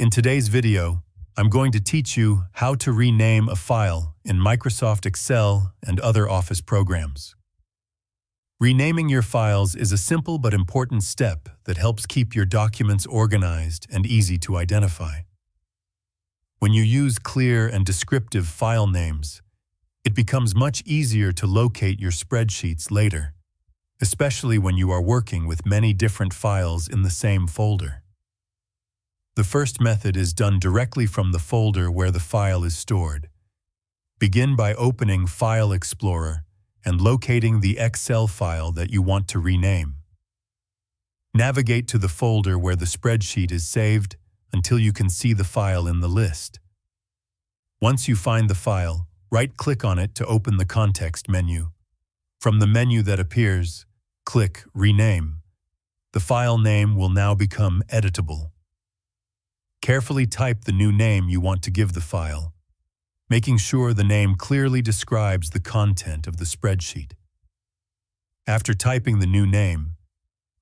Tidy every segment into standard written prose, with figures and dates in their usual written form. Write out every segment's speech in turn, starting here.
In today's video, I'm going to teach you how to rename a file in Microsoft Excel and other Office programs. Renaming your files is a simple but important step that helps keep your documents organized and easy to identify. When you use clear and descriptive file names, it becomes much easier to locate your spreadsheets later, especially when you are working with many different files in the same folder. The first method is done directly from the folder where the file is stored. Begin by opening File Explorer and locating the Excel file that you want to rename. Navigate to the folder where the spreadsheet is saved until you can see the file in the list. Once you find the file, right-click on it to open the context menu. From the menu that appears, click Rename. The file name will now become editable. Carefully type the new name you want to give the file, making sure the name clearly describes the content of the spreadsheet. After typing the new name,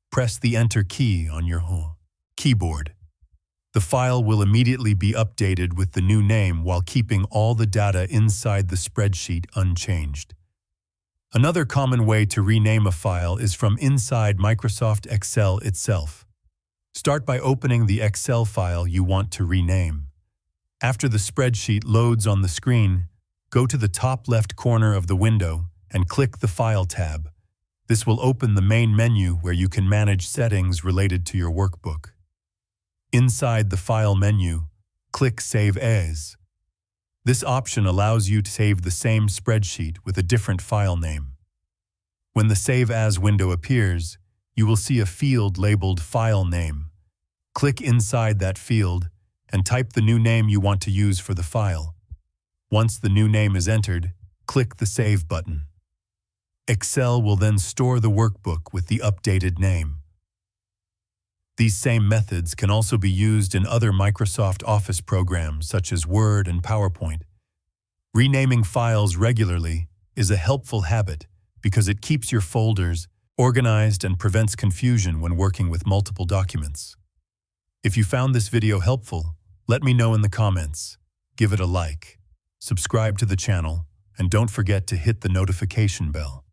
press the Enter key on your keyboard. The file will immediately be updated with the new name while keeping all the data inside the spreadsheet unchanged. Another common way to rename a file is from inside Microsoft Excel itself. Start by opening the Excel file you want to rename. After the spreadsheet loads on the screen, go to the top left corner of the window and click the File tab. This will open the main menu where you can manage settings related to your workbook. Inside the File menu, click Save As. This option allows you to save the same spreadsheet with a different file name. When the Save As window appears, you will see a field labeled File Name. Click inside that field and type the new name you want to use for the file. Once the new name is entered, click the Save button. Excel will then store the workbook with the updated name. These same methods can also be used in other Microsoft Office programs such as Word and PowerPoint. Renaming files regularly is a helpful habit because it keeps your folders organized and prevents confusion when working with multiple documents. If you found this video helpful, let me know in the comments. Give it a like, subscribe to the channel, and don't forget to hit the notification bell.